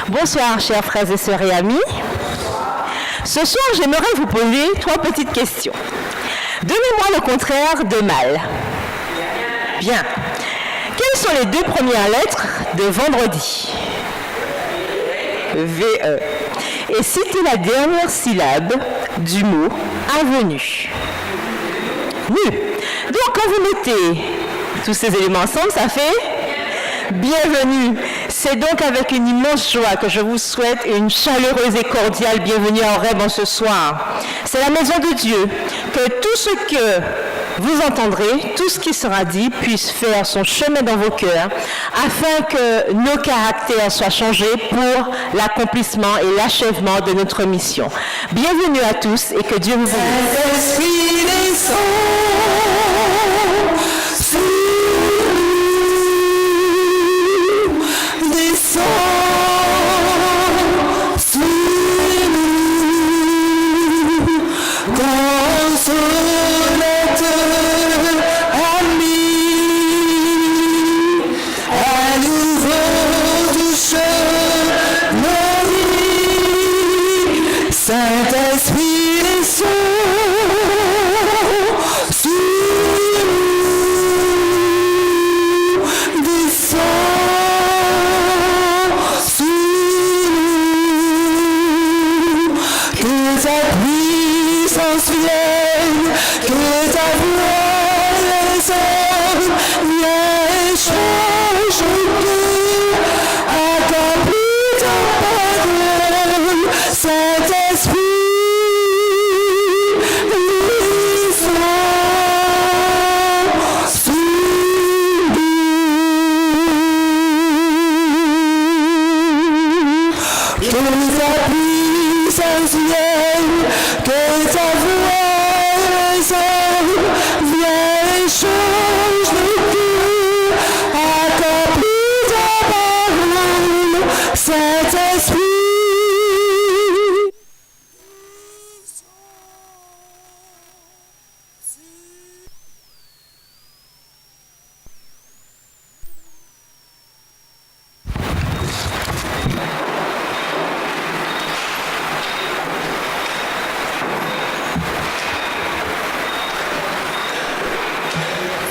Bonsoir, chers frères et sœurs et amis. Ce soir, j'aimerais vous poser 3 petites questions. Donnez-moi le contraire de mal. Bien. Quelles sont les 2 premières lettres de vendredi? VE. Et citez la dernière syllabe du mot avenue. Nu. Donc, quand vous mettez tous ces éléments ensemble, ça fait bienvenue. C'est donc avec une immense joie que je vous souhaite une chaleureuse et cordiale bienvenue à Horeb en ce soir. C'est la maison de Dieu. Que tout ce que vous entendrez, tout ce qui sera dit, puisse faire son chemin dans vos cœurs, afin que nos caractères soient changés pour l'accomplissement et l'achèvement de notre mission. Bienvenue à tous et que Dieu vous bénisse. Saint-Esprit descend sur nous, descend sur nous, que ta puissance vienne, que ta voix résonne, viens et change tout, accomplis ta parole, Saint-Esprit.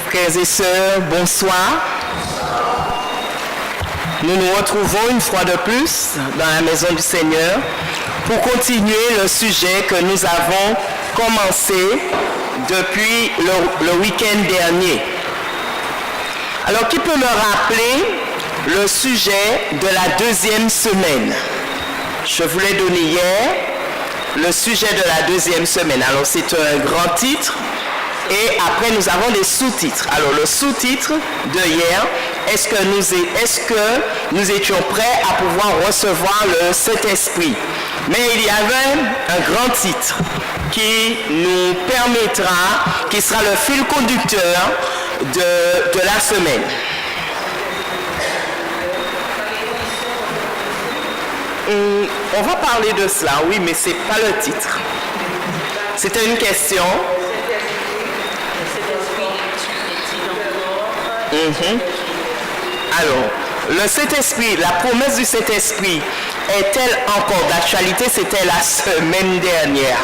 Frères et sœurs, bonsoir. Nous nous retrouvons une fois de plus dans la maison du Seigneur pour continuer le sujet que nous avons commencé depuis le week-end dernier. Alors, qui peut me rappeler le sujet de la 2e semaine? Je vous l'ai donné hier, le sujet de la 2e semaine. Alors, c'est un grand titre. Et après, nous avons des sous-titres. Alors, le sous-titre de hier, est-ce que nous étions prêts à pouvoir recevoir le Saint-Esprit? Mais il y avait un grand titre qui nous permettra, qui sera le fil conducteur de la semaine. On va parler de cela, oui, mais ce n'est pas le titre. C'était une question. Alors, le Saint-Esprit, la promesse du Saint-Esprit est-elle encore d'actualité? C'était la semaine dernière.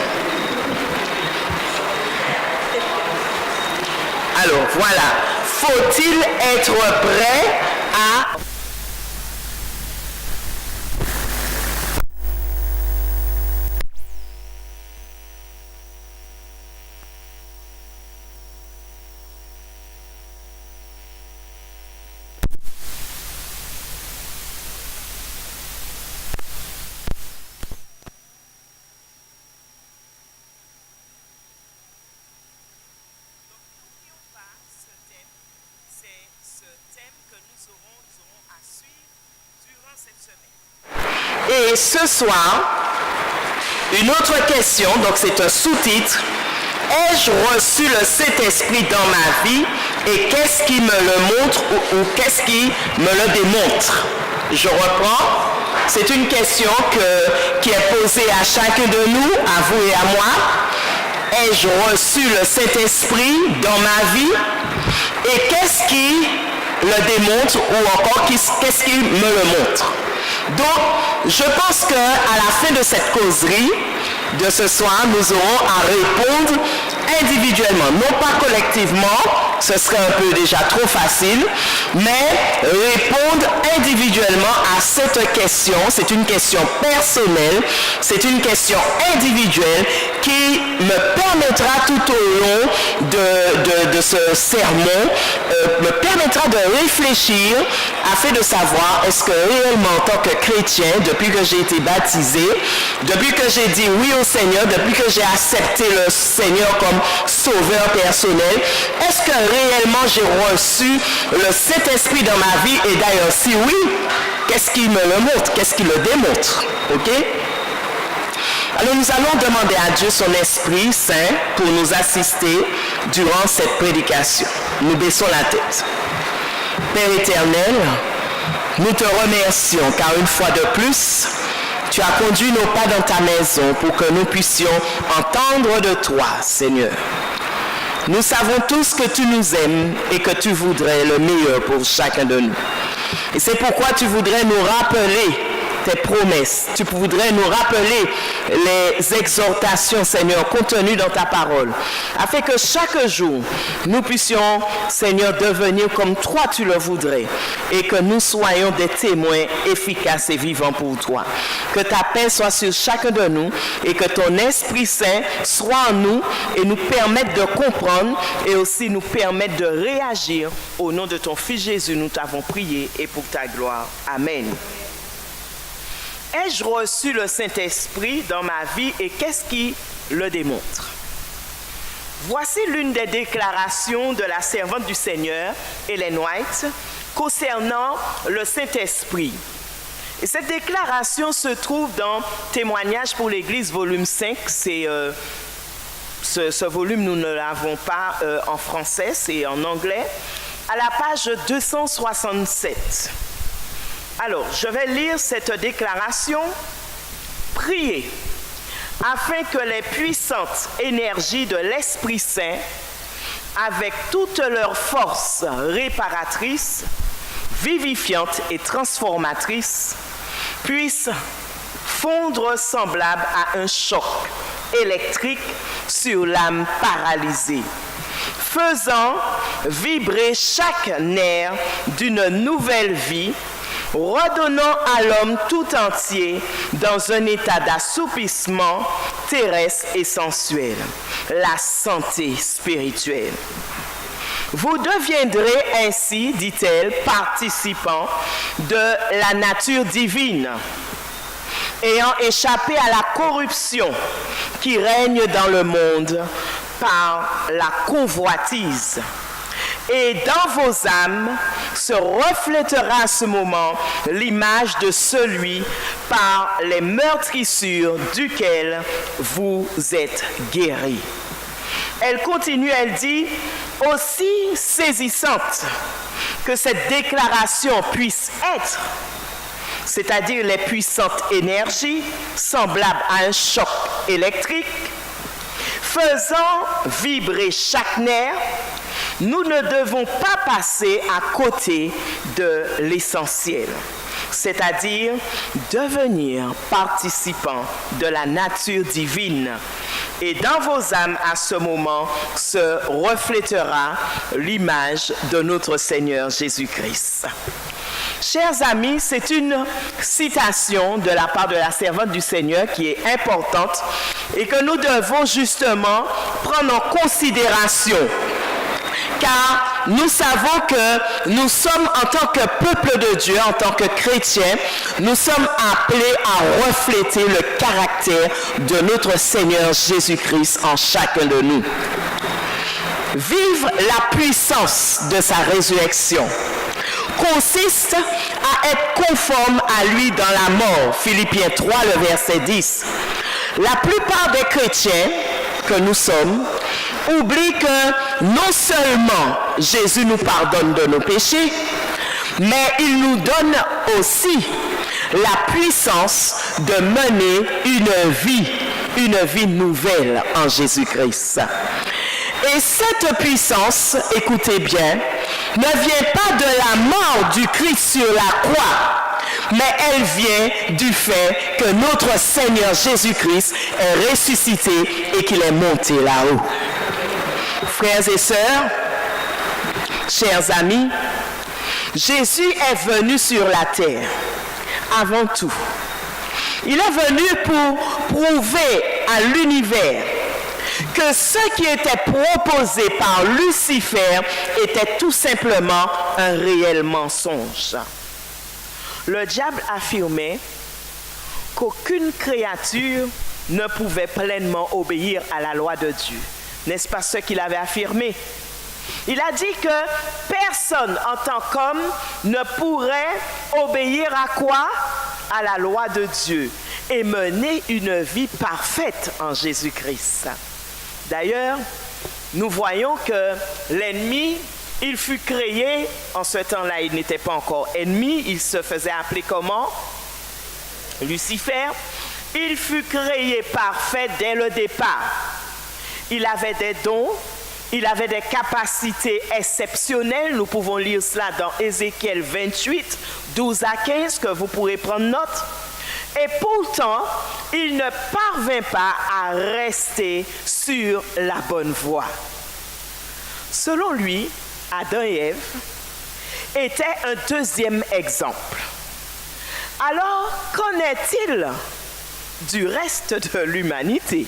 Alors, voilà. Faut-il être prêt à... Et ce soir, une autre question, donc c'est un sous-titre. Ai-je reçu le Saint-Esprit dans ma vie et qu'est-ce qui me le montre ou qu'est-ce qui me le démontre? Je reprends. C'est une question qui est posée à chacun de nous, à vous et à moi. Ai-je reçu le Saint-Esprit dans ma vie et qu'est-ce qui le démontre ou encore qu'est-ce qui me le montre? Donc, je pense qu'à la fin de cette causerie de ce soir, nous aurons à répondre individuellement, non pas collectivement, ce serait un peu déjà trop facile, mais répondre individuellement à cette question. C'est une question personnelle, c'est une question individuelle qui me permettra tout au long de ce sermon, me permettra de réfléchir afin de savoir est-ce que réellement en tant que chrétien, depuis que j'ai été baptisé, depuis que j'ai dit oui au Seigneur, depuis que j'ai accepté le Seigneur comme sauveur personnel, est-ce que réellement j'ai reçu le Saint-Esprit dans ma vie? Et d'ailleurs, si oui, qu'est-ce qui me le montre? Qu'est-ce qui le démontre? Ok? Alors nous allons demander à Dieu son Esprit Saint pour nous assister durant cette prédication. Nous baissons la tête. Père éternel, nous te remercions car une fois de plus, tu as conduit nos pas dans ta maison pour que nous puissions entendre de toi, Seigneur. Nous savons tous que tu nous aimes et que tu voudrais le meilleur pour chacun de nous. Et c'est pourquoi tu voudrais nous rappeler tes promesses. Tu voudrais nous rappeler les exhortations, Seigneur, contenues dans ta parole, afin que chaque jour, nous puissions, Seigneur, devenir comme toi tu le voudrais et que nous soyons des témoins efficaces et vivants pour toi. Que ta paix soit sur chacun de nous et que ton Esprit Saint soit en nous et nous permette de comprendre et aussi nous permette de réagir. Au nom de ton Fils Jésus, nous t'avons prié et pour ta gloire. Amen. Ai-je reçu le Saint-Esprit dans ma vie et qu'est-ce qui le démontre? Voici l'une des déclarations de la servante du Seigneur, Ellen White, concernant le Saint-Esprit. Et cette déclaration se trouve dans Témoignages pour l'Église, volume 5. C'est, ce volume, nous ne l'avons pas en français, c'est en anglais, à la page 267. Alors, je vais lire cette déclaration. Priez afin que les puissantes énergies de l'Esprit Saint, avec toute leur force réparatrice, vivifiante et transformatrice, puissent fondre semblable à un choc électrique sur l'âme paralysée, faisant vibrer chaque nerf d'une nouvelle vie, redonnant à l'homme tout entier dans un état d'assoupissement terrestre et sensuel, la santé spirituelle. Vous deviendrez ainsi, dit-elle, participants de la nature divine, ayant échappé à la corruption qui règne dans le monde par la convoitise. Et dans vos âmes se reflètera à ce moment l'image de celui par les meurtrissures duquel vous êtes guéris. Elle continue, elle dit, aussi saisissante que cette déclaration puisse être, c'est-à-dire les puissantes énergies semblables à un choc électrique, faisant vibrer chaque nerf, nous ne devons pas passer à côté de l'essentiel, c'est-à-dire devenir participants de la nature divine. Et dans vos âmes, à ce moment, se reflètera l'image de notre Seigneur Jésus-Christ. Chers amis, c'est une citation de la part de la servante du Seigneur qui est importante et que nous devons justement prendre en considération. Car nous savons que nous sommes en tant que peuple de Dieu, en tant que chrétiens, nous sommes appelés à refléter le caractère de notre Seigneur Jésus-Christ en chacun de nous. Vivre la puissance de sa résurrection consiste à être conforme à lui dans la mort. Philippiens 3, le verset 10. La plupart des chrétiens que nous sommes oublient que non seulement Jésus nous pardonne de nos péchés, mais il nous donne aussi la puissance de mener une vie nouvelle en Jésus-Christ. Et cette puissance, écoutez bien, ne vient pas de la mort du Christ sur la croix, mais elle vient du fait que notre Seigneur Jésus-Christ est ressuscité et qu'il est monté là-haut. Frères et sœurs, chers amis, Jésus est venu sur la terre avant tout. Il est venu pour prouver à l'univers que ce qui était proposé par Lucifer était tout simplement un réel mensonge. Le diable affirmait qu'aucune créature ne pouvait pleinement obéir à la loi de Dieu. N'est-ce pas ce qu'il avait affirmé? Il a dit que personne en tant qu'homme ne pourrait obéir à quoi? À la loi de Dieu et mener une vie parfaite en Jésus-Christ. D'ailleurs, nous voyons que l'ennemi, il fut créé, en ce temps-là, il n'était pas encore ennemi, il se faisait appeler comment? Lucifer. Il fut créé parfait dès le départ. Il avait des dons, il avait des capacités exceptionnelles. Nous pouvons lire cela dans Ézéchiel 28, 12 à 15, que vous pourrez prendre note. Et pourtant, il ne parvint pas à rester sur la bonne voie. Selon lui, Adam et Ève étaient un deuxième exemple. Alors, qu'en est-il du reste de l'humanité?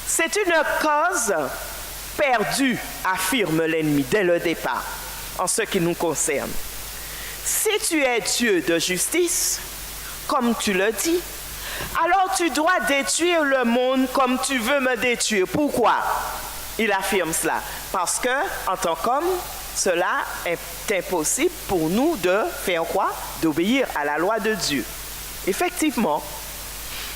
C'est une cause perdue, affirme l'ennemi dès le départ, en ce qui nous concerne. Si tu es Dieu de justice, comme tu le dis, alors tu dois détruire le monde comme tu veux me détruire. Pourquoi? Il affirme cela. Parce que, en tant qu'homme, cela est impossible pour nous de faire quoi? D'obéir à la loi de Dieu. Effectivement,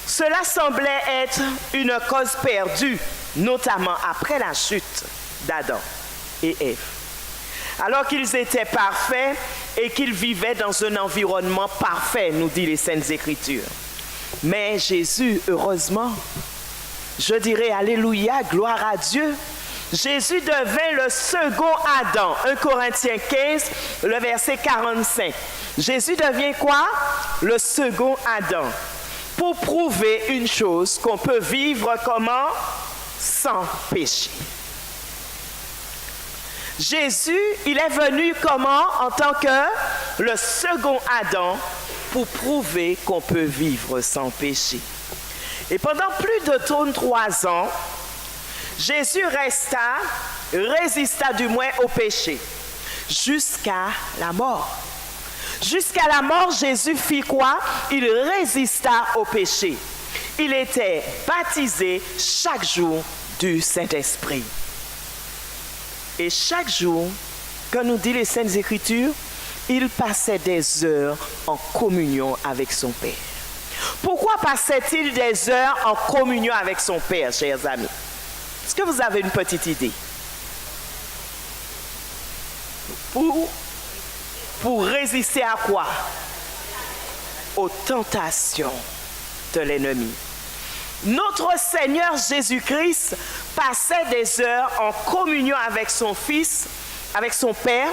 cela semblait être une cause perdue, notamment après la chute d'Adam et Ève. Alors qu'ils étaient parfaits et qu'ils vivaient dans un environnement parfait, nous dit les Saintes Écritures. Mais Jésus, heureusement, je dirais alléluia, gloire à Dieu, Jésus devint le second Adam. 1 Corinthiens 15, le verset 45. Jésus devient quoi? Le second Adam. Pour prouver une chose, qu'on peut vivre comment? Sans péché. Jésus, il est venu comment? En tant que le second Adam, pour prouver qu'on peut vivre sans péché. Et pendant plus de 33 ans, Jésus résista du moins au péché, jusqu'à la mort. Jusqu'à la mort, Jésus fit quoi? Il résista au péché. Il était baptisé chaque jour du Saint-Esprit. Et chaque jour, comme nous dit les Saintes Écritures, il passait des heures en communion avec son Père. Pourquoi passait-il des heures en communion avec son Père, chers amis? Est-ce que vous avez une petite idée? Pour résister à quoi? Aux tentations de l'ennemi. Notre Seigneur Jésus-Christ passait des heures en communion avec son Fils, avec son Père,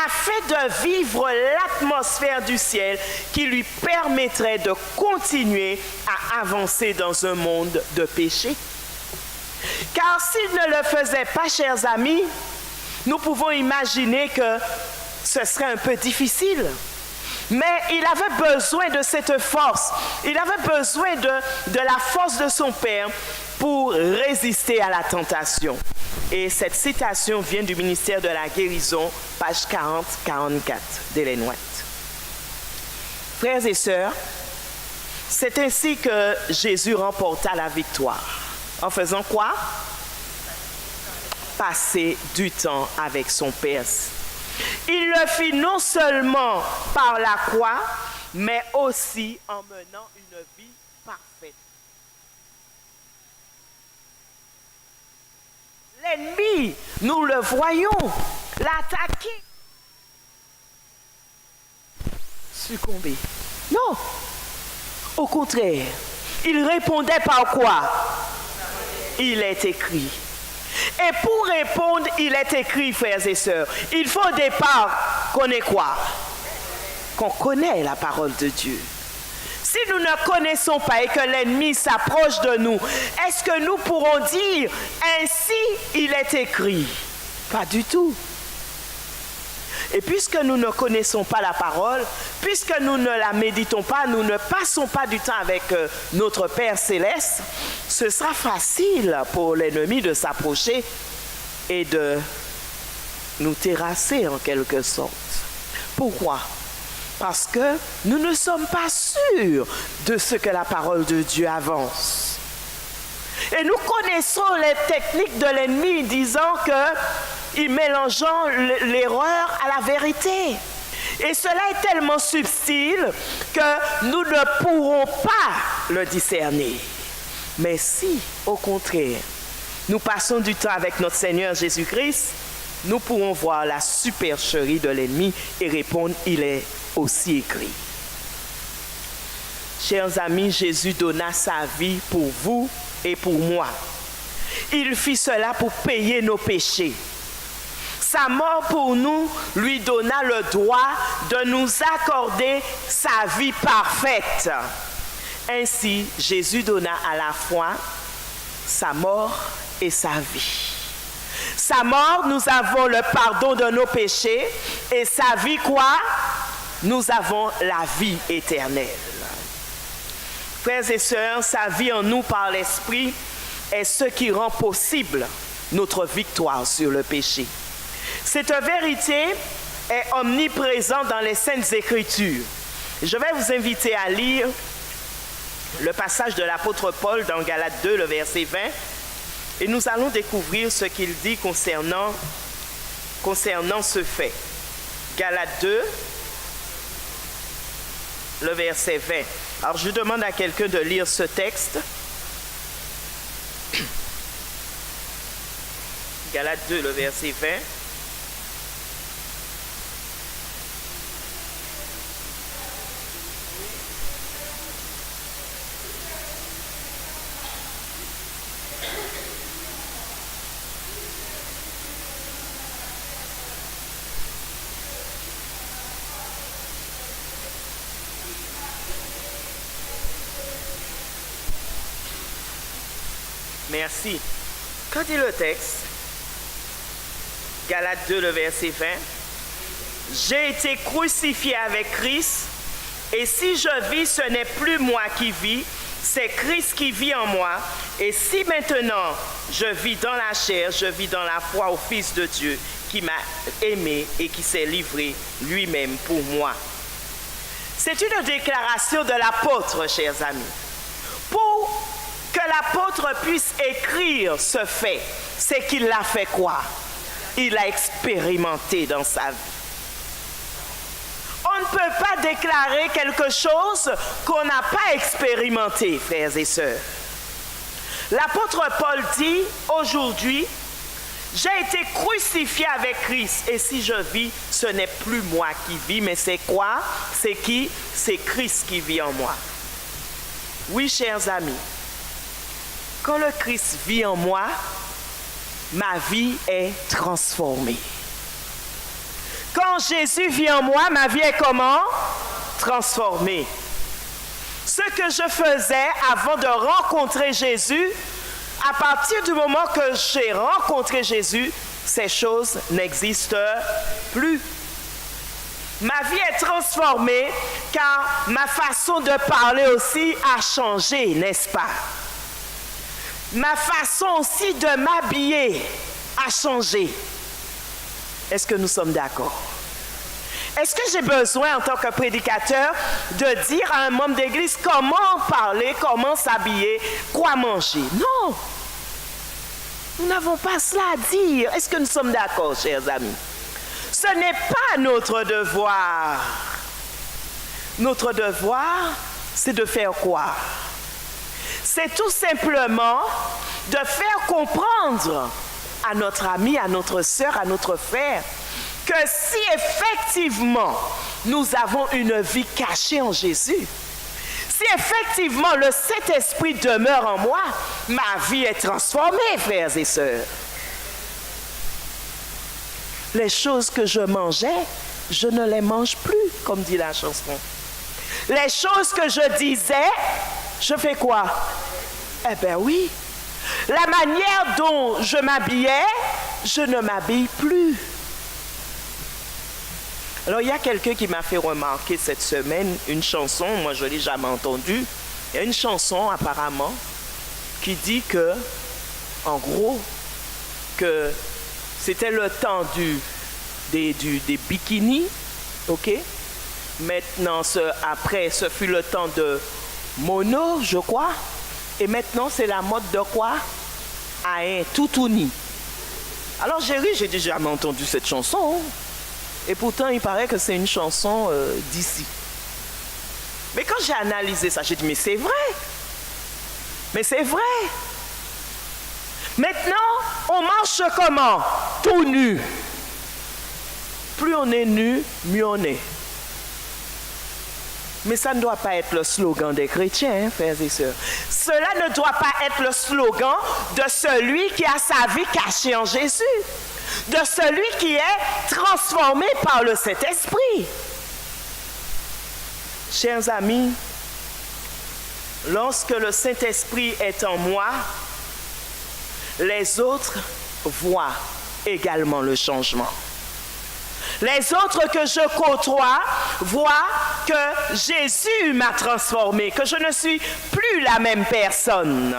afin de vivre l'atmosphère du ciel qui lui permettrait de continuer à avancer dans un monde de péché. Car s'il ne le faisait pas, chers amis, nous pouvons imaginer que ce serait un peu difficile. Mais il avait besoin de cette force. Il avait besoin de la force de son Père pour résister à la tentation. Et cette citation vient du ministère de la guérison, page 40-44 d'Ellen White. Frères et sœurs, c'est ainsi que Jésus remporta la victoire. En faisant quoi? Passer du temps avec son Père. Il le fit non seulement par la croix, mais aussi en menant une vie parfaite. L'ennemi, nous le voyons, l'attaquer, succomber. Non, au contraire, il répondait par quoi? Il est écrit. Et pour répondre, il est écrit, frères et sœurs, il faut au départ qu'on ait quoi? qu'on connaît la parole de Dieu. Si nous ne connaissons pas et que l'ennemi s'approche de nous, est-ce que nous pourrons dire « Ainsi il est écrit » ? Pas du tout. Et puisque nous ne connaissons pas la parole, puisque nous ne la méditons pas, nous ne passons pas du temps avec notre Père Céleste, ce sera facile pour l'ennemi de s'approcher et de nous terrasser en quelque sorte. Pourquoi ? Parce que nous ne sommes pas sûrs de ce que la parole de Dieu avance. Et nous connaissons les techniques de l'ennemi disant qu'il mélangeant l'erreur à la vérité. Et cela est tellement subtil que nous ne pourrons pas le discerner. Mais si, au contraire, nous passons du temps avec notre Seigneur Jésus-Christ, nous pourrons voir la supercherie de l'ennemi et répondre « Il est aussi écrit ». Chers amis, Jésus donna sa vie pour vous et pour moi. Il fit cela pour payer nos péchés. Sa mort pour nous lui donna le droit de nous accorder sa vie parfaite. Ainsi, Jésus donna à la fois sa mort et sa vie. Sa mort, nous avons le pardon de nos péchés. Et sa vie, quoi? Nous avons la vie éternelle. Frères et sœurs, sa vie en nous par l'Esprit est ce qui rend possible notre victoire sur le péché. Cette vérité est omniprésente dans les Saintes Écritures. Je vais vous inviter à lire le passage de l'apôtre Paul dans Galates 2, le verset 20. Et nous allons découvrir ce qu'il dit concernant ce fait. Galates 2, le verset 20. Alors je demande à quelqu'un de lire ce texte. Galates 2, le verset 20. Merci. Quand dit le texte, Galates 2, le verset 20, « J'ai été crucifié avec Christ, et si je vis, ce n'est plus moi qui vis, c'est Christ qui vit en moi. Et si maintenant je vis dans la chair, je vis dans la foi au Fils de Dieu, qui m'a aimé et qui s'est livré lui-même pour moi. » C'est une déclaration de l'apôtre, chers amis. Pour que l'apôtre puisse écrire ce fait, c'est qu'il l'a fait quoi? Il l'a expérimenté dans sa vie. On ne peut pas déclarer quelque chose qu'on n'a pas expérimenté, frères et sœurs. L'apôtre Paul dit, aujourd'hui, j'ai été crucifié avec Christ, et si je vis, ce n'est plus moi qui vis, mais c'est quoi? C'est qui? C'est Christ qui vit en moi. Oui, chers amis, quand le Christ vit en moi, ma vie est transformée. Quand Jésus vit en moi, ma vie est comment? Transformée. Ce que je faisais avant de rencontrer Jésus, à partir du moment que j'ai rencontré Jésus, ces choses n'existent plus. Ma vie est transformée car ma façon de parler aussi a changé, n'est-ce pas? Ma façon aussi de m'habiller a changé. Est-ce que nous sommes d'accord? Est-ce que j'ai besoin, en tant que prédicateur, de dire à un membre d'église comment parler, comment s'habiller, quoi manger? Non! Nous n'avons pas cela à dire. Est-ce que nous sommes d'accord, chers amis? Ce n'est pas notre devoir. Notre devoir, c'est de faire quoi? C'est tout simplement de faire comprendre à notre ami, à notre sœur, à notre frère, que si effectivement nous avons une vie cachée en Jésus, si effectivement le Saint-Esprit demeure en moi, ma vie est transformée, frères et sœurs. Les choses que je mangeais, je ne les mange plus, comme dit la chanson. Les choses que je disais, je fais quoi? Eh bien oui. La manière dont je m'habillais, je ne m'habille plus. Alors, il y a quelqu'un qui m'a fait remarquer cette semaine une chanson, moi je ne l'ai jamais entendue. Il y a une chanson apparemment qui dit que, en gros, que c'était le temps des bikinis, ok? Maintenant, après, ce fut le temps de mono, je crois. Et maintenant, c'est la mode de quoi? À un toutouni. Alors j'ai ri, j'ai dit, j'ai jamais entendu cette chanson. Et pourtant, il paraît que c'est une chanson d'ici. Mais quand j'ai analysé ça, j'ai dit, mais c'est vrai. Mais c'est vrai. Maintenant, on marche comment? Tout nu. Plus on est nu, mieux on est. Mais ça ne doit pas être le slogan des chrétiens, hein, frères et sœurs. Cela ne doit pas être le slogan de celui qui a sa vie cachée en Jésus, de celui qui est transformé par le Saint-Esprit. Chers amis, lorsque le Saint-Esprit est en moi, les autres voient également le changement. Les autres que je côtoie voient que Jésus m'a transformé, que je ne suis plus la même personne.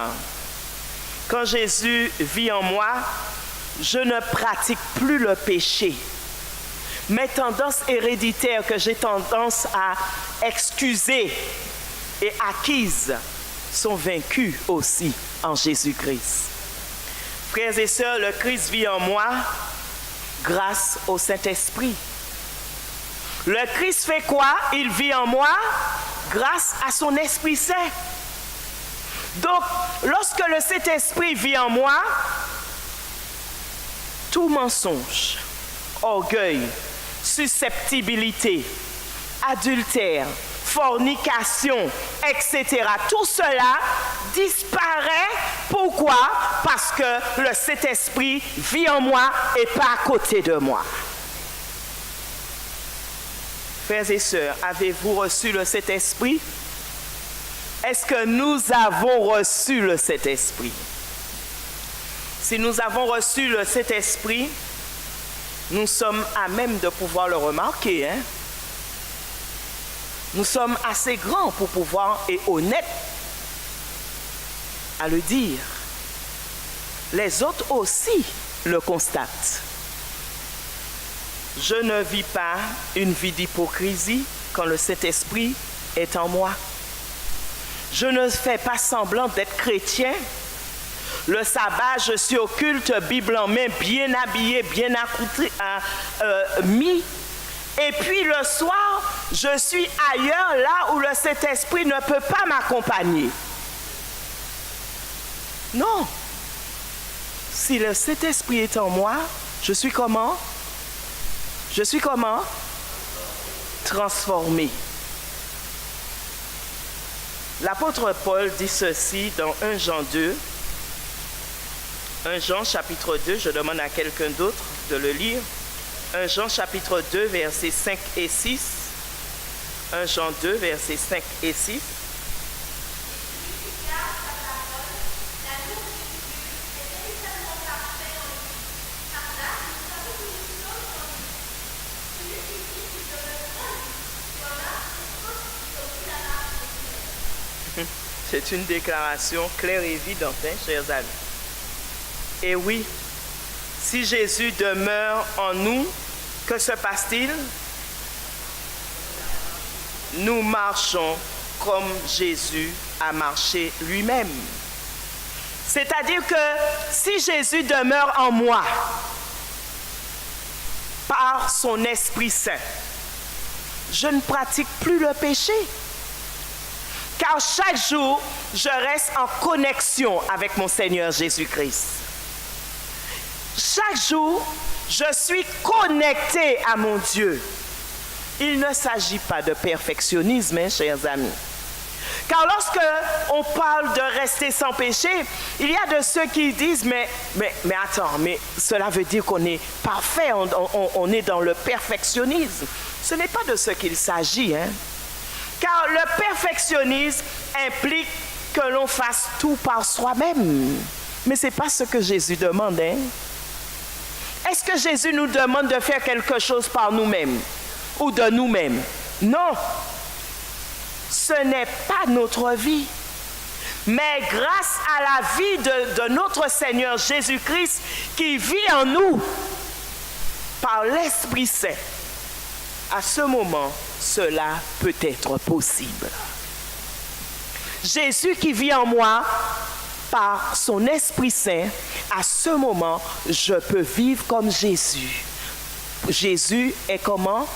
Quand Jésus vit en moi, je ne pratique plus le péché. Mes tendances héréditaires que j'ai tendance à excuser et acquises sont vaincues aussi en Jésus-Christ. Frères et sœurs, le Christ vit en moi grâce au Saint-Esprit. Le Christ fait quoi? Il vit en moi grâce à son Esprit Saint. Donc, lorsque le Saint-Esprit vit en moi, tout mensonge, orgueil, susceptibilité, adultère, fornication, etc. Tout cela disparaît. Pourquoi? Parce que le Saint-Esprit vit en moi et pas à côté de moi. Frères et sœurs, avez-vous reçu le Saint-Esprit? Est-ce que nous avons reçu le Saint-Esprit? Si nous avons reçu le Saint-Esprit, nous sommes à même de pouvoir le remarquer, hein? Nous sommes assez grands pour pouvoir et honnêtes à le dire. Les autres aussi le constatent. Je ne vis pas une vie d'hypocrisie quand le Saint-Esprit est en moi. Je ne fais pas semblant d'être chrétien. Le sabbat, je suis au culte, Bible en main, bien habillé, bien accoutré, mis. Et puis le soir, je suis ailleurs, là où le Saint-Esprit ne peut pas m'accompagner. Non. Si le Saint-Esprit est en moi, je suis comment? Je suis comment? Transformé. L'apôtre Paul dit ceci dans 1 Jean 2. 1 Jean chapitre 2, je demande à quelqu'un d'autre de le lire. 1 Jean chapitre 2, versets 5 et 6. 1 Jean 2, versets 5 et 6. C'est une déclaration claire et évidente, hein, chers amis. Et oui, si Jésus demeure en nous, que se passe-t-il? Nous marchons comme Jésus a marché lui-même. C'est-à-dire que si Jésus demeure en moi, par son Esprit Saint, je ne pratique plus le péché. Car chaque jour, je reste en connexion avec mon Seigneur Jésus-Christ. Chaque jour, je suis connecté à mon Dieu. Il ne s'agit pas de perfectionnisme, hein, chers amis. Car lorsque on parle de rester sans péché, il y a de ceux qui disent, mais attends, mais cela veut dire qu'on est parfait, on est dans le perfectionnisme. Ce n'est pas de ce qu'il s'agit, hein? Car le perfectionnisme implique que l'on fasse tout par soi-même. Mais ce n'est pas ce que Jésus demande, hein? Est-ce que Jésus nous demande de faire quelque chose par nous-mêmes ou de nous-mêmes? Non. Ce n'est pas notre vie. Mais grâce à la vie de notre Seigneur Jésus-Christ qui vit en nous par l'Esprit Saint, à ce moment, cela peut être possible. Jésus qui vit en moi par son Esprit Saint, à ce moment, je peux vivre comme Jésus. Jésus est comment?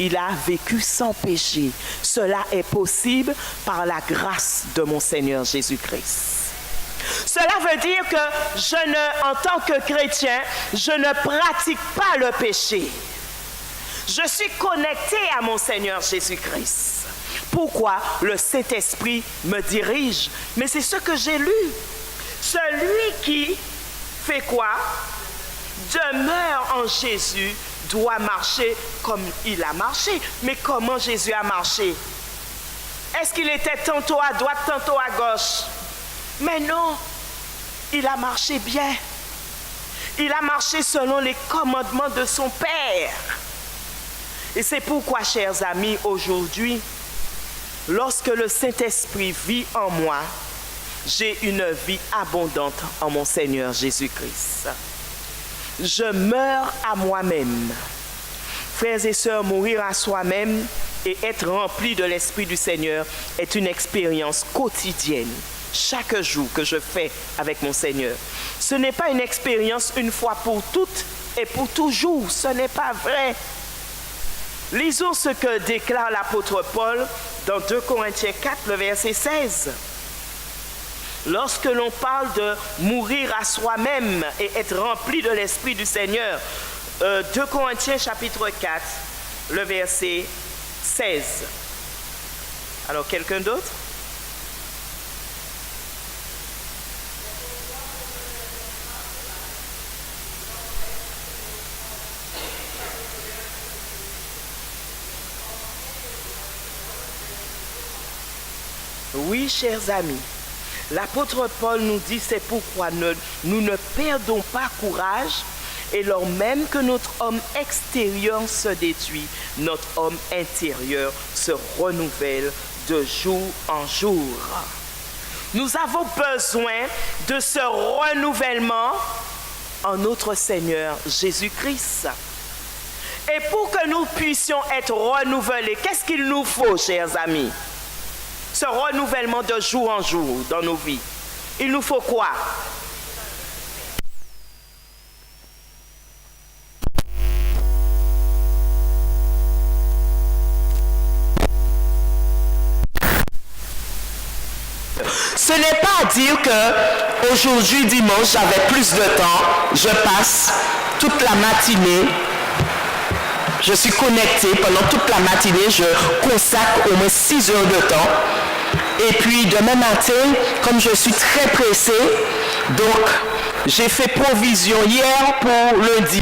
Il a vécu sans péché. Cela est possible par la grâce de mon Seigneur Jésus-Christ. Cela veut dire que en tant que chrétien, je ne pratique pas le péché. Je suis connecté à mon Seigneur Jésus-Christ. Pourquoi? Le Saint-Esprit me dirige. Mais c'est ce que j'ai lu. Celui qui fait quoi? Demeure en Jésus, doit marcher comme il a marché. Mais comment Jésus a marché? Est-ce qu'il était tantôt à droite, tantôt à gauche? Mais non, il a marché bien. Il a marché selon les commandements de son Père. Et c'est pourquoi, chers amis, aujourd'hui, lorsque le Saint-Esprit vit en moi, j'ai une vie abondante en mon Seigneur Jésus-Christ. Je meurs à moi-même. Frères et sœurs, mourir à soi-même et être rempli de l'Esprit du Seigneur est une expérience quotidienne, chaque jour que je fais avec mon Seigneur. Ce n'est pas une expérience une fois pour toutes et pour toujours. Ce n'est pas vrai. Lisons ce que déclare l'apôtre Paul dans 2 Corinthiens 4, le verset 16. Lorsque l'on parle de mourir à soi-même et être rempli de l'Esprit du Seigneur, 2 Corinthiens chapitre 4, le verset 16. Alors, quelqu'un d'autre? Oui, chers amis. L'apôtre Paul nous dit, c'est pourquoi nous ne perdons pas courage, et lors même que notre homme extérieur se détruit, notre homme intérieur se renouvelle de jour en jour. Nous avons besoin de ce renouvellement en notre Seigneur Jésus-Christ. Et pour que nous puissions être renouvelés, qu'est-ce qu'il nous faut, chers amis? Ce renouvellement de jour en jour dans nos vies. Il nous faut quoi? Ce n'est pas à dire que aujourd'hui, dimanche, j'avais plus de temps, je passe toute la matinée, je suis connecté pendant toute la matinée, je consacre au moins 6 heures de temps. Et puis demain matin, comme je suis très pressé, donc j'ai fait provision hier pour lundi.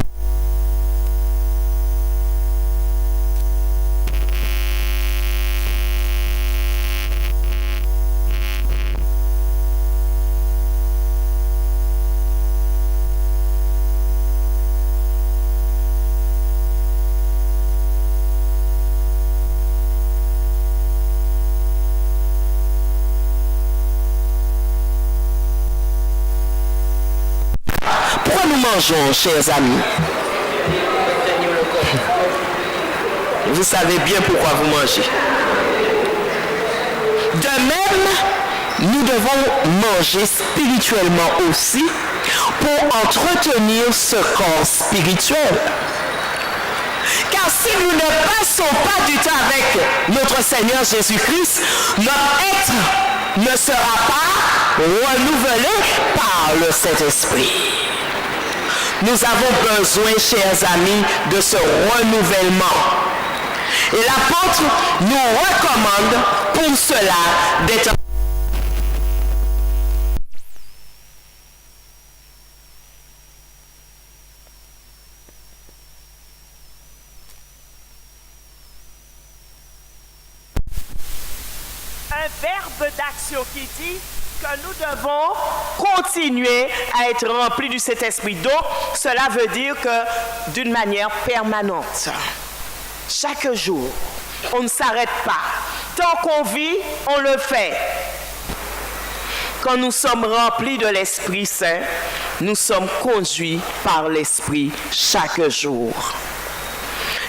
Mangeons, chers amis. Vous savez bien pourquoi vous mangez. De même, nous devons manger spirituellement aussi pour entretenir ce corps spirituel. Car si nous ne passons pas du temps avec notre Seigneur Jésus-Christ, notre être ne sera pas renouvelé par le Saint-Esprit. Nous avons besoin, chers amis, de ce renouvellement. Et l'apôtre nous recommande pour cela d'être un verbe d'action qui dit que nous devons continuer à être remplis du Saint-Esprit. Donc, cela veut dire que d'une manière permanente, chaque jour, on ne s'arrête pas. Tant qu'on vit, on le fait. Quand nous sommes remplis de l'Esprit Saint, nous sommes conduits par l'Esprit chaque jour.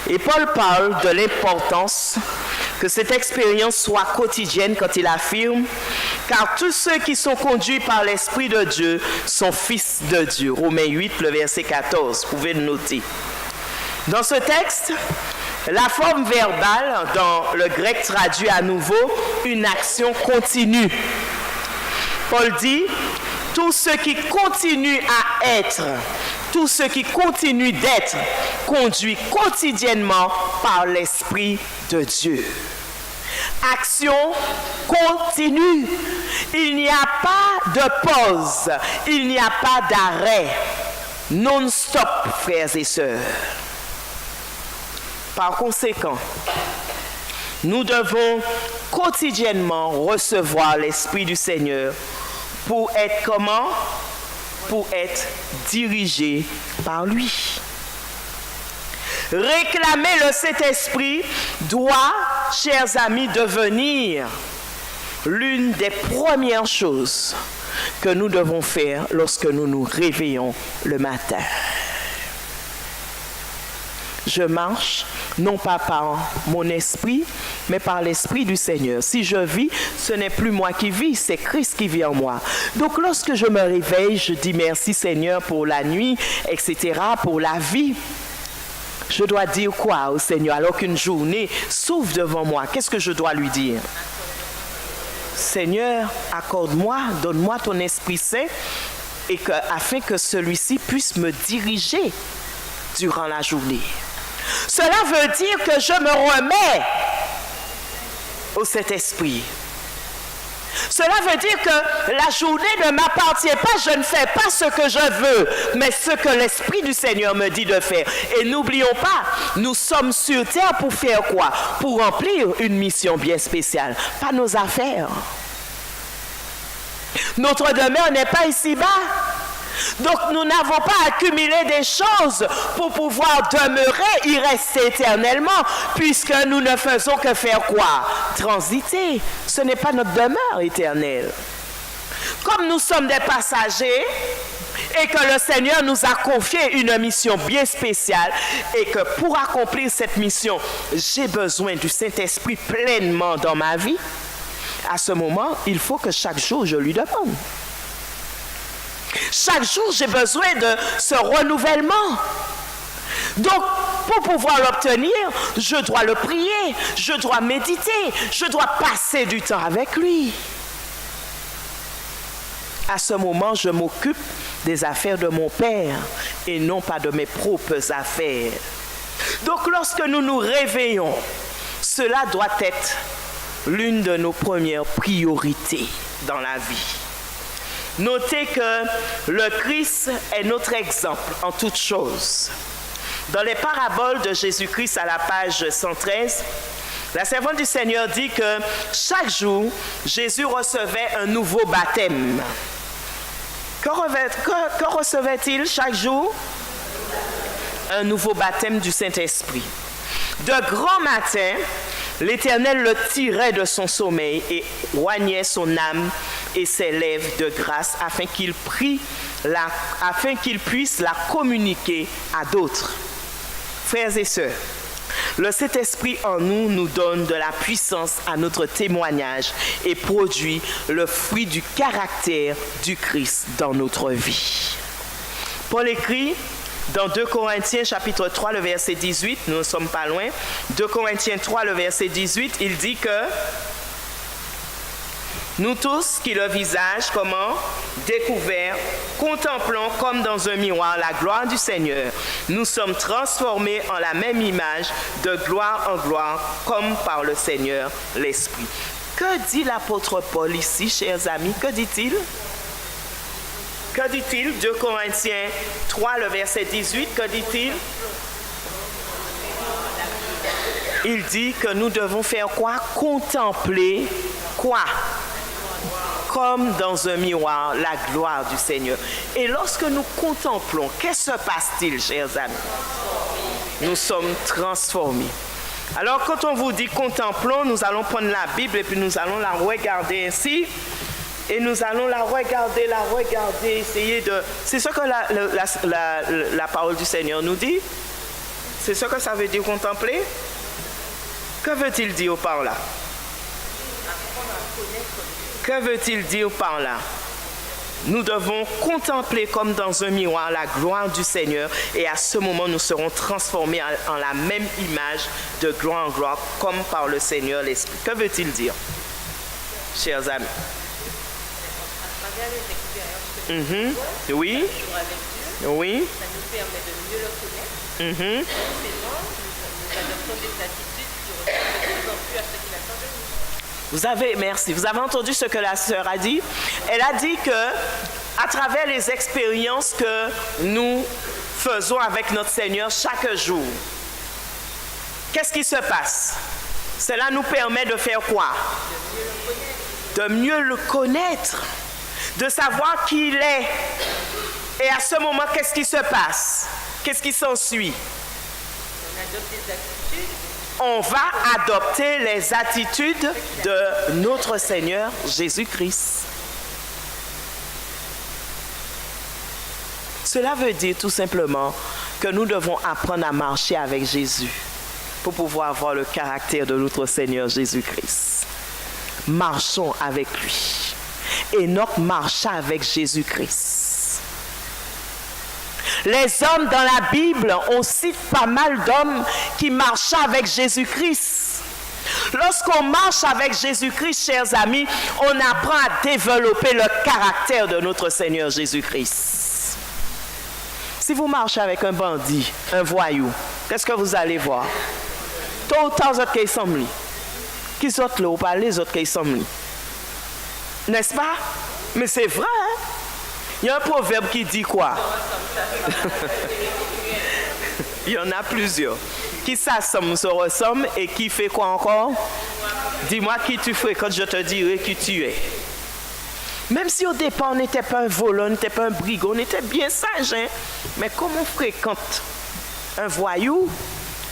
Et Paul parle de l'importance que cette expérience soit quotidienne quand il affirme « Car tous ceux qui sont conduits par l'Esprit de Dieu sont fils de Dieu ». Romains 8, le verset 14, vous pouvez le noter. Dans ce texte, la forme verbale, dans le grec traduit à nouveau une action continue. Paul dit « Tous ceux qui continuent à être », tous ceux qui continuent d'être conduits quotidiennement par l'Esprit de Dieu. Action continue. Il n'y a pas de pause. Il n'y a pas d'arrêt. Non-stop, frères et sœurs. Par conséquent, nous devons quotidiennement recevoir l'Esprit du Seigneur pour être comment? Pour être dirigé par lui. Réclamer le Saint-Esprit doit, chers amis, devenir l'une des premières choses que nous devons faire lorsque nous nous réveillons le matin. Je marche non pas par mon esprit, mais par l'Esprit du Seigneur. Si je vis, ce n'est plus moi qui vis, c'est Christ qui vit en moi. Donc lorsque je me réveille, je dis merci Seigneur pour la nuit, etc., pour la vie. Je dois dire quoi au Seigneur alors qu'une journée s'ouvre devant moi? Qu'est-ce que je dois lui dire? Seigneur, accorde-moi, donne-moi ton Esprit Saint et afin que celui-ci puisse me diriger durant la journée. Cela veut dire que je me remets au Saint-Esprit. Cela veut dire que la journée ne m'appartient pas, je ne fais pas ce que je veux, mais ce que l'Esprit du Seigneur me dit de faire. Et n'oublions pas, nous sommes sur terre pour faire quoi? Pour remplir une mission bien spéciale, pas nos affaires. Notre demeure n'est pas ici-bas. Donc nous n'avons pas accumulé des choses pour pouvoir demeurer, y rester éternellement, puisque nous ne faisons que faire quoi? Transiter. Ce n'est pas notre demeure éternelle. Comme nous sommes des passagers et que le Seigneur nous a confié une mission bien spéciale et que pour accomplir cette mission, j'ai besoin du Saint-Esprit pleinement dans ma vie, à ce moment, il faut que chaque jour je lui demande. Chaque jour, j'ai besoin de ce renouvellement. Donc, pour pouvoir l'obtenir, je dois le prier, je dois méditer, je dois passer du temps avec lui. À ce moment, je m'occupe des affaires de mon Père et non pas de mes propres affaires. Donc, lorsque nous nous réveillons, cela doit être l'une de nos premières priorités dans la vie. Notez que le Christ est notre exemple en toutes choses. Dans les paraboles de Jésus-Christ à la page 113, la servante du Seigneur dit que chaque jour, Jésus recevait un nouveau baptême. Que recevait-il chaque jour? Un nouveau baptême du Saint-Esprit. De grand matin, l'Éternel le tirait de son sommeil et oignait son âme et ses lèvres de grâce afin qu'il puisse la communiquer à d'autres. Frères et sœurs, le Saint-Esprit en nous nous donne de la puissance à notre témoignage et produit le fruit du caractère du Christ dans notre vie. Paul écrit dans 2 Corinthiens chapitre 3, le verset 18, nous ne sommes pas loin, 2 Corinthiens 3, le verset 18, il dit que nous tous qui le visage, comment? Découvert, contemplons comme dans un miroir la gloire du Seigneur, nous sommes transformés en la même image de gloire en gloire comme par le Seigneur l'Esprit. Que dit l'apôtre Paul ici, chers amis? Que dit-il? Que dit-il? 2 Corinthiens 3, le verset 18, que dit-il? Il dit que nous devons faire quoi? Contempler quoi? Comme dans un miroir, la gloire du Seigneur. Et lorsque nous contemplons, qu'est-ce qui se passe-t-il, chers amis? Nous sommes transformés. Alors, quand on vous dit contemplons, nous allons prendre la Bible et puis nous allons la regarder ainsi. Et nous allons la regarder, essayer de... C'est ce que la parole du Seigneur nous dit. C'est ce que ça veut dire contempler. Que veut-il dire par là? Que veut-il dire par là? Nous devons contempler comme dans un miroir la gloire du Seigneur et à ce moment nous serons transformés en la même image de gloire en gloire comme par le Seigneur l'Esprit. Que veut-il dire, chers amis? Oui. Oui. Ça nous permet de mieux le connaître. Forcément, nous adoptons des attitudes qui ressemblent de plus en plus à ce qu'il attend de nous. Merci. Vous avez entendu ce que la sœur a dit? Elle a dit que, à travers les expériences que nous faisons avec notre Seigneur chaque jour, qu'est-ce qui se passe? Cela nous permet de faire quoi? De mieux le connaître. De savoir qui il est. Et à ce moment, qu'est-ce qui se passe? Qu'est-ce qui s'ensuit? On adopte des attitudes. On va adopter les attitudes de notre Seigneur Jésus-Christ. Cela veut dire tout simplement que nous devons apprendre à marcher avec Jésus pour pouvoir avoir le caractère de notre Seigneur Jésus-Christ. Marchons avec lui. Enoch marcha avec Jésus-Christ. Les hommes dans la Bible, on cite pas mal d'hommes qui marchaient avec Jésus-Christ. Lorsqu'on marche avec Jésus-Christ, chers amis, on apprend à développer le caractère de notre Seigneur Jésus-Christ. Si vous marchez avec un bandit, un voyou, qu'est-ce que vous allez voir? Tôt ou tard, autres qui sont là. Qui sont là, ou pas les autres qui sont là. N'est-ce pas? Mais c'est vrai, hein? Il y a un proverbe qui dit quoi? Il y en a plusieurs. Qui s'assemble, se ressemble et qui fait quoi encore? Dis-moi qui tu fréquentes, je te dirai qui tu es. Même si au départ on n'était pas un volant, on n'était pas un brigand, on était bien sage, hein? Mais comme on fréquente un voyou,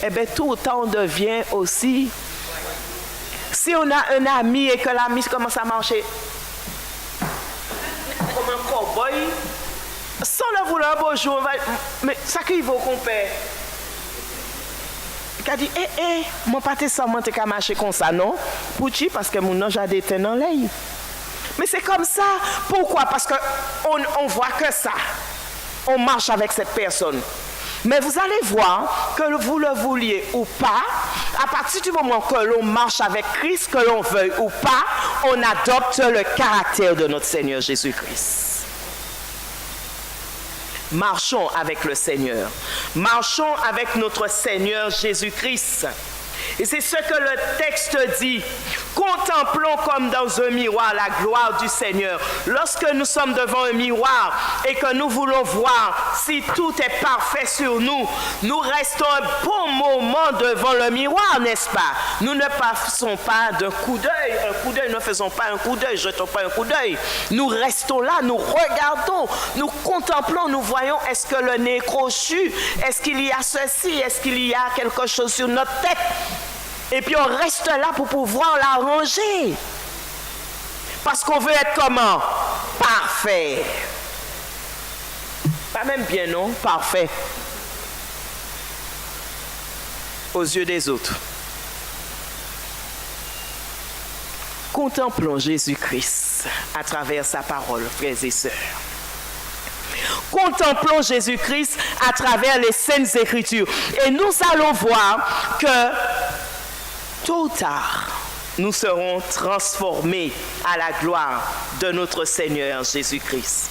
eh bien tout autant on devient aussi. Si on a un ami et que l'ami commence à marcher comme un cow-boy, sans le vouloir, bonjour, mais ça qui vaut qu'on paie. Il a dit, mon pâté sans monter qu'à marcher comme ça, non? Pourquoi? Parce que mon nom j'ai des dans l'œil. Mais c'est comme ça. Pourquoi? Parce qu'on voit que ça. On marche avec cette personne. Mais vous allez voir que vous le vouliez ou pas, à partir du moment que l'on marche avec Christ, que l'on veuille ou pas, on adopte le caractère de notre Seigneur Jésus-Christ. Marchons avec le Seigneur. Marchons avec notre Seigneur Jésus-Christ. Et c'est ce que le texte dit. Contemplons comme dans un miroir la gloire du Seigneur. Lorsque nous sommes devant un miroir et que nous voulons voir si tout est parfait sur nous, nous restons un bon moment devant le miroir, n'est-ce pas? Nous ne passons pas d'un coup d'œil, ne faisons pas un coup d'œil, jetons pas un coup d'œil. Nous restons là, nous regardons, nous contemplons, nous voyons, est-ce que le nez est crochu? Est-ce qu'il y a ceci? Est-ce qu'il y a quelque chose sur notre tête? Et puis on reste là pour pouvoir l'arranger. Parce qu'on veut être comment? Parfait. Pas même bien, non? Parfait. Aux yeux des autres. Contemplons Jésus-Christ à travers sa parole, frères et sœurs. Contemplons Jésus-Christ à travers les Saintes Écritures. Et nous allons voir que tôt ou tard, nous serons transformés à la gloire de notre Seigneur Jésus-Christ.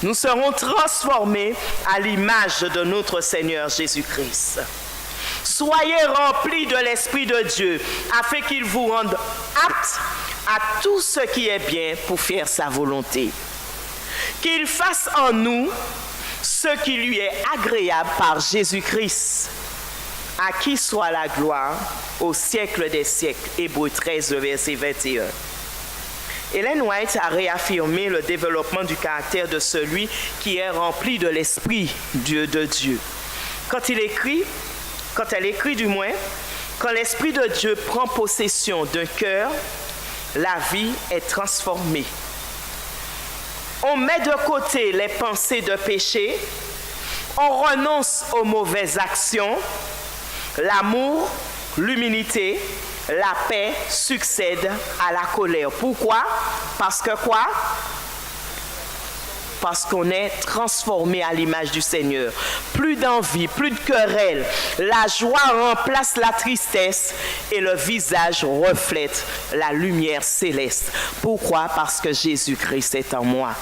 Nous serons transformés à l'image de notre Seigneur Jésus-Christ. Soyez remplis de l'Esprit de Dieu afin qu'il vous rende aptes à tout ce qui est bien pour faire sa volonté. Qu'il fasse en nous ce qui lui est agréable par Jésus-Christ, à qui soit la gloire au siècle des siècles. Hébreux 13, verset 21. Ellen White a réaffirmé le développement du caractère de celui qui est rempli de l'Esprit de Dieu. Quand elle écrit, quand l'Esprit de Dieu prend possession d'un cœur, la vie est transformée. On met de côté les pensées de péché, on renonce aux mauvaises actions, l'amour, l'humilité, la paix succèdent à la colère. Pourquoi? Parce que quoi? Parce qu'on est transformé à l'image du Seigneur. Plus d'envie, plus de querelle. La joie remplace la tristesse et le visage reflète la lumière céleste. Pourquoi? Parce que Jésus-Christ est en moi.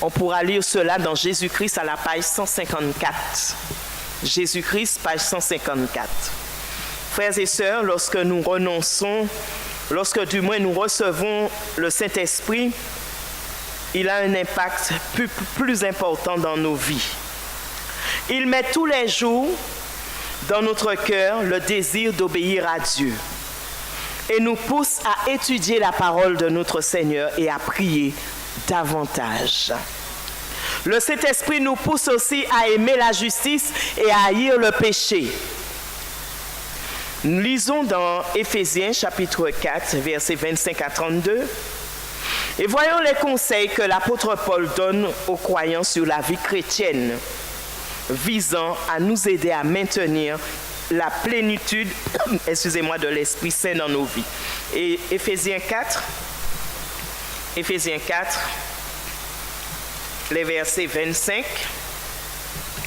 On pourra lire cela dans Jésus-Christ à la page 154. Jésus-Christ, page 154. Frères et sœurs, lorsque nous renonçons, lorsque du moins nous recevons le Saint-Esprit, il a un impact plus important dans nos vies. Il met tous les jours dans notre cœur le désir d'obéir à Dieu et nous pousse à étudier la parole de notre Seigneur et à prier davantage. Le Saint-Esprit nous pousse aussi à aimer la justice et à haïr le péché. Nous lisons dans Éphésiens chapitre 4, versets 25 à 32. Et voyons les conseils que l'apôtre Paul donne aux croyants sur la vie chrétienne, visant à nous aider à maintenir la plénitude de l'Esprit Saint dans nos vies. Et Éphésiens 4, les versets 25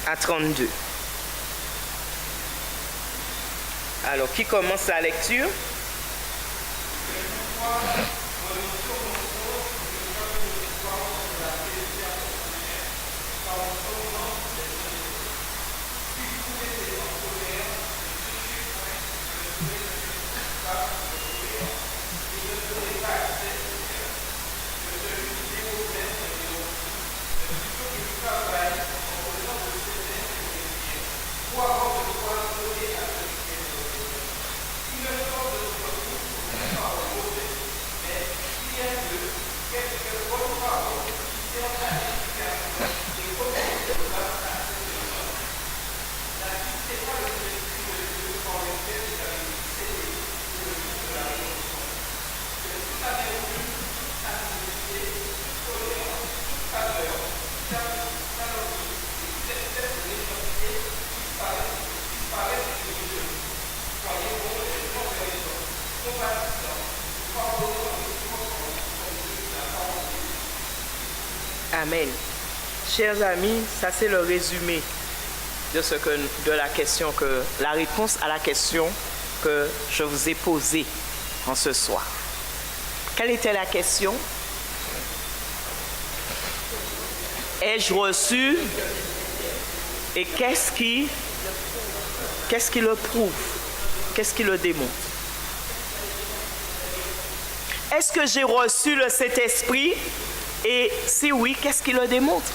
à 32. Alors, qui commence la lecture? Amen. Chers amis, ça c'est le résumé de la réponse à la question que je vous ai posée en ce soir. Quelle était la question? Ai-je reçu? Et qu'est-ce qui le prouve? Qu'est-ce qui le démontre? Est-ce que j'ai reçu le Saint-Esprit? Et si oui, qu'est-ce qui le démontre?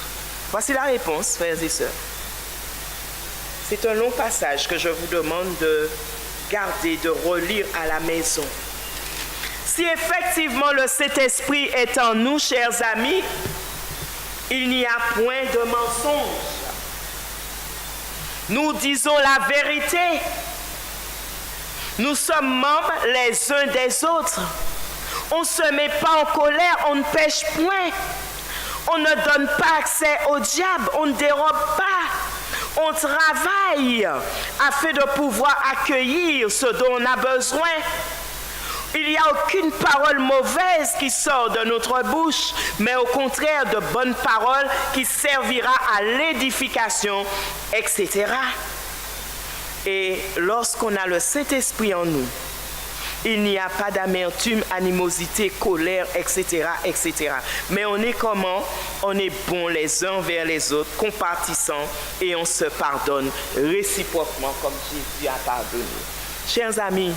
Voici la réponse, frères et sœurs. C'est un long passage que je vous demande de garder, de relire à la maison. Si effectivement le Saint-Esprit est en nous, chers amis, il n'y a point de mensonge. Nous disons la vérité. Nous sommes membres les uns des autres. On ne se met pas en colère, on ne pêche point. On ne donne pas accès au diable, on ne dérobe pas. On travaille afin de pouvoir accueillir ce dont on a besoin. Il n'y a aucune parole mauvaise qui sort de notre bouche, mais au contraire de bonnes paroles qui servira à l'édification, etc. Et lorsqu'on a le Saint-Esprit en nous, il n'y a pas d'amertume, animosité, colère, etc., etc. Mais on est comment? On est bons les uns vers les autres, compatissants, et on se pardonne réciproquement comme Jésus a pardonné. Chers amis,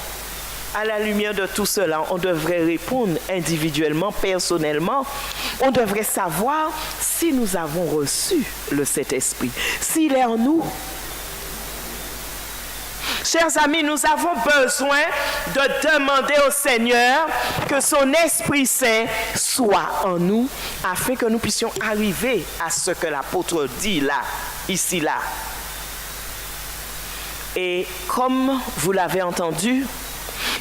À la lumière de tout cela, on devrait répondre individuellement, personnellement. On devrait savoir si nous avons reçu le Saint-Esprit, s'il est en nous. Chers amis, nous avons besoin de demander au Seigneur que son Esprit Saint soit en nous afin que nous puissions arriver à ce que l'apôtre dit là, ici, là. Et comme vous l'avez entendu,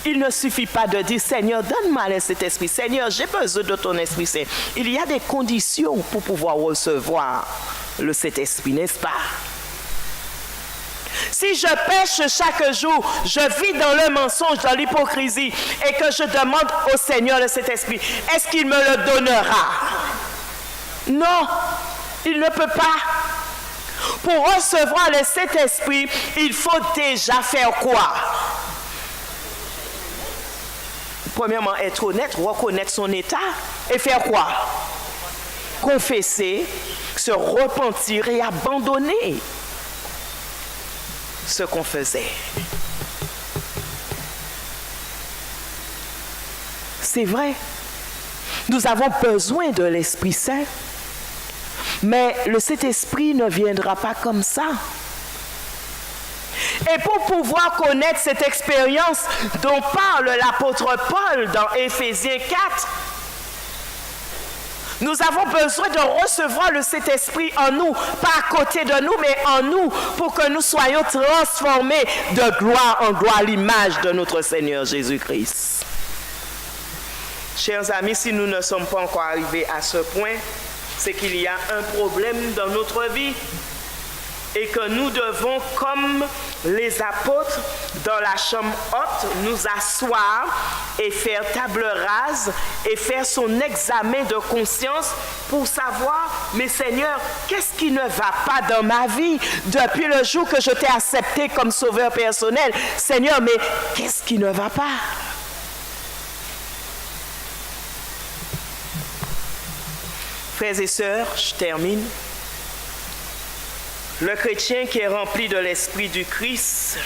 il ne suffit pas de dire « Seigneur, donne-moi cet Esprit. Seigneur, j'ai besoin de ton Esprit Saint. » Il y a des conditions pour pouvoir recevoir le Saint-Esprit, n'est-ce pas? Si je pêche chaque jour, je vis dans le mensonge, dans l'hypocrisie, et que je demande au Seigneur de cet esprit, est-ce qu'il me le donnera? Non, il ne peut pas. Pour recevoir le Saint-Esprit, il faut déjà faire quoi? Premièrement, être honnête, reconnaître son état, et faire quoi? Confesser, se repentir et abandonner ce qu'on faisait. C'est vrai. Nous avons besoin de l'Esprit Saint. Mais le Saint-Esprit ne viendra pas comme ça. Et pour pouvoir connaître cette expérience dont parle l'apôtre Paul dans Éphésiens 4, nous avons besoin de recevoir le Saint-Esprit en nous, pas à côté de nous, mais en nous, pour que nous soyons transformés de gloire en gloire à l'image de notre Seigneur Jésus-Christ. Chers amis, si nous ne sommes pas encore arrivés à ce point, c'est qu'il y a un problème dans notre vie et que nous devons, comme les apôtres, dans la chambre haute, nous asseoir et faire table rase et faire son examen de conscience pour savoir, mais Seigneur, qu'est-ce qui ne va pas dans ma vie depuis le jour que je t'ai accepté comme sauveur personnel? Seigneur, mais qu'est-ce qui ne va pas? Frères et sœurs, je termine. Le chrétien qui est rempli de l'esprit du Christ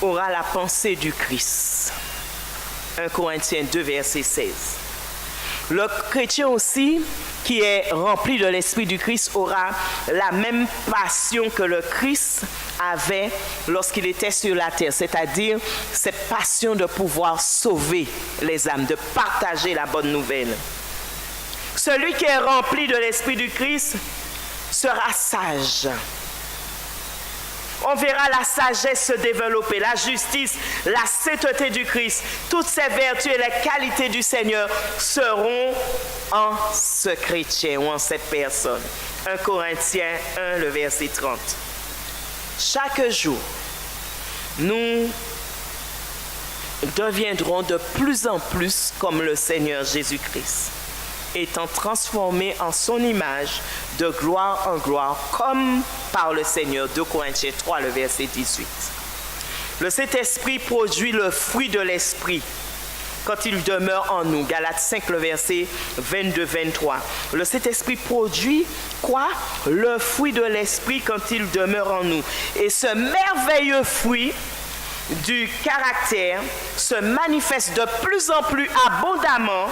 aura la pensée du Christ. 1 Corinthiens 2, verset 16. Le chrétien aussi qui est rempli de l'esprit du Christ aura la même passion que le Christ avait lorsqu'il était sur la terre, c'est-à-dire cette passion de pouvoir sauver les âmes, de partager la bonne nouvelle. Celui qui est rempli de l'esprit du Christ sera sage. On verra la sagesse se développer, la justice, la sainteté du Christ. Toutes ces vertus et les qualités du Seigneur seront en ce chrétien ou en cette personne. 1 Corinthiens 1, le verset 30. Chaque jour, nous deviendrons de plus en plus comme le Seigneur Jésus-Christ, étant transformés en son image de gloire en gloire, comme par le Seigneur. 2 Corinthiens 3, le verset 18. Le Saint-Esprit produit le fruit de l'Esprit quand il demeure en nous. Galates 5, le verset 22-23. Le Saint-Esprit produit quoi? Le fruit de l'Esprit quand il demeure en nous. Et ce merveilleux fruit du caractère se manifeste de plus en plus abondamment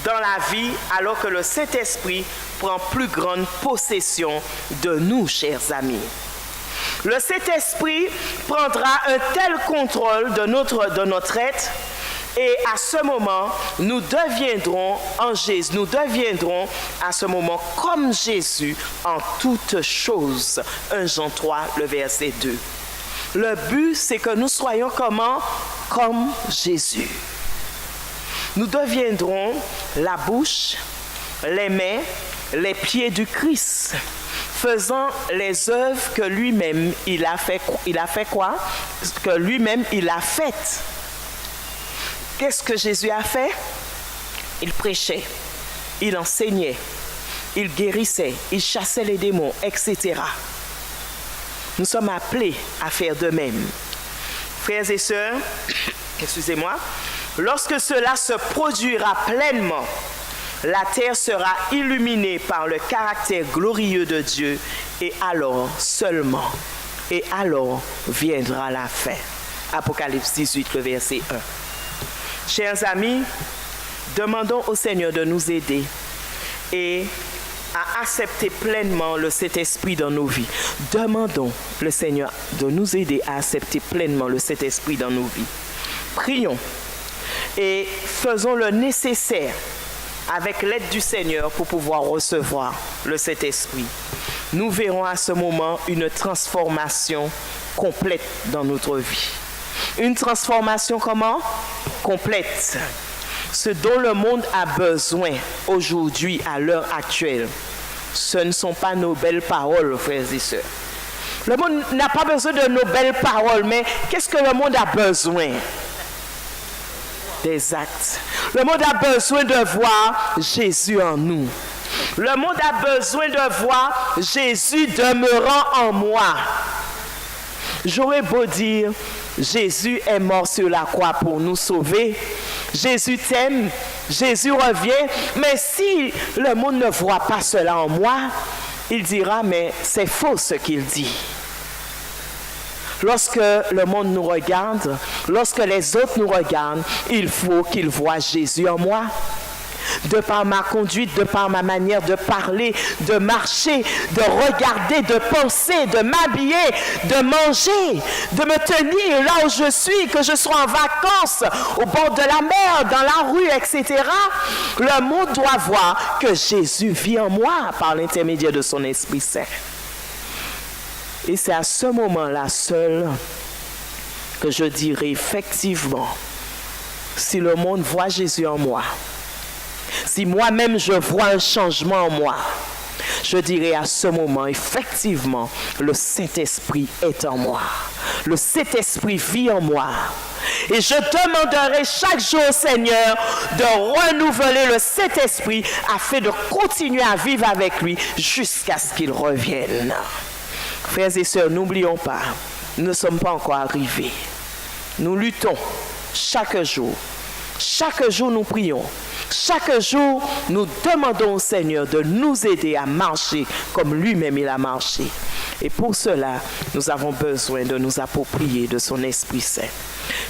dans la vie, alors que le Saint-Esprit prend plus grande possession de nous, chers amis. Le Saint-Esprit prendra un tel contrôle de notre être, et à ce moment, nous deviendrons en Jésus, nous deviendrons à ce moment comme Jésus en toutes choses. 1 Jean 3, le verset 2. Le but, c'est que nous soyons comment? Comme Jésus. Nous deviendrons la bouche, les mains, les pieds du Christ, faisant les œuvres que lui-même il a fait quoi? Que lui-même il a faites. Qu'est-ce que Jésus a fait? Il prêchait, il enseignait, il guérissait, il chassait les démons, etc. Nous sommes appelés à faire de même. Frères et sœurs, excusez-moi, lorsque cela se produira pleinement, la terre sera illuminée par le caractère glorieux de Dieu, et alors seulement, et alors viendra la fin. Apocalypse 18, le verset 1. Chers amis, demandons au Seigneur de nous aider et à accepter pleinement le Saint-Esprit dans nos vies. Demandons le Seigneur de nous aider à accepter pleinement le Saint-Esprit dans nos vies. Prions et faisons le nécessaire avec l'aide du Seigneur pour pouvoir recevoir le Saint-Esprit. Nous verrons à ce moment une transformation complète dans notre vie. Une transformation comment? Complète. Ce dont le monde a besoin aujourd'hui, à l'heure actuelle, ce ne sont pas nos belles paroles, frères et sœurs. Le monde n'a pas besoin de nos belles paroles, mais qu'est-ce que le monde a besoin? Des actes. Le monde a besoin de voir Jésus en nous. Le monde a besoin de voir Jésus demeurant en moi. J'aurais beau dire, Jésus est mort sur la croix pour nous sauver. Jésus t'aime, Jésus revient. Mais si le monde ne voit pas cela en moi, il dira, mais c'est faux ce qu'il dit. Lorsque le monde nous regarde, lorsque les autres nous regardent, il faut qu'ils voient Jésus en moi. De par ma conduite, de par ma manière de parler, de marcher, de regarder, de penser, de m'habiller, de manger, de me tenir là où je suis, que je sois en vacances, au bord de la mer, dans la rue, etc. Le monde doit voir que Jésus vit en moi par l'intermédiaire de son Esprit Saint. Et c'est à ce moment-là seul que je dirai effectivement, si le monde voit Jésus en moi, si moi-même je vois un changement en moi, je dirai à ce moment, effectivement, le Saint-Esprit est en moi. Le Saint-Esprit vit en moi. Et je demanderai chaque jour au Seigneur de renouveler le Saint-Esprit afin de continuer à vivre avec lui jusqu'à ce qu'il revienne. Frères et sœurs, n'oublions pas, nous ne sommes pas encore arrivés. Nous luttons chaque jour. Chaque jour, nous prions. Chaque jour, nous demandons au Seigneur de nous aider à marcher comme lui-même il a marché. Et pour cela, nous avons besoin de nous approprier de son Esprit Saint.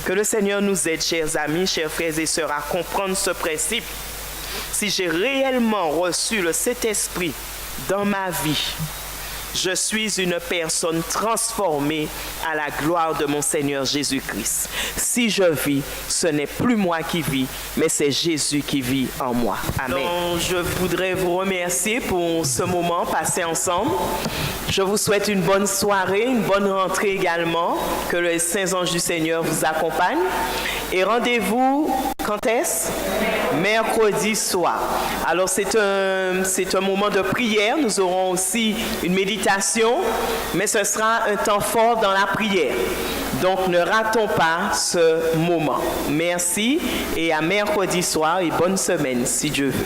Que le Seigneur nous aide, chers amis, chers frères et sœurs, à comprendre ce principe. Si j'ai réellement reçu le Saint-Esprit dans ma vie, je suis une personne transformée à la gloire de mon Seigneur Jésus-Christ. Si je vis, ce n'est plus moi qui vis, mais c'est Jésus qui vit en moi. Amen. Donc, je voudrais vous remercier pour ce moment passé ensemble. Je vous souhaite une bonne soirée, une bonne rentrée également. Que les saints anges du Seigneur vous accompagnent. Et rendez-vous, quand est-ce? Mercredi soir. Alors, c'est un moment de prière. Nous aurons aussi une méditation, mais ce sera un temps fort dans la prière. Donc, ne ratons pas ce moment. Merci et à mercredi soir et bonne semaine, si Dieu veut.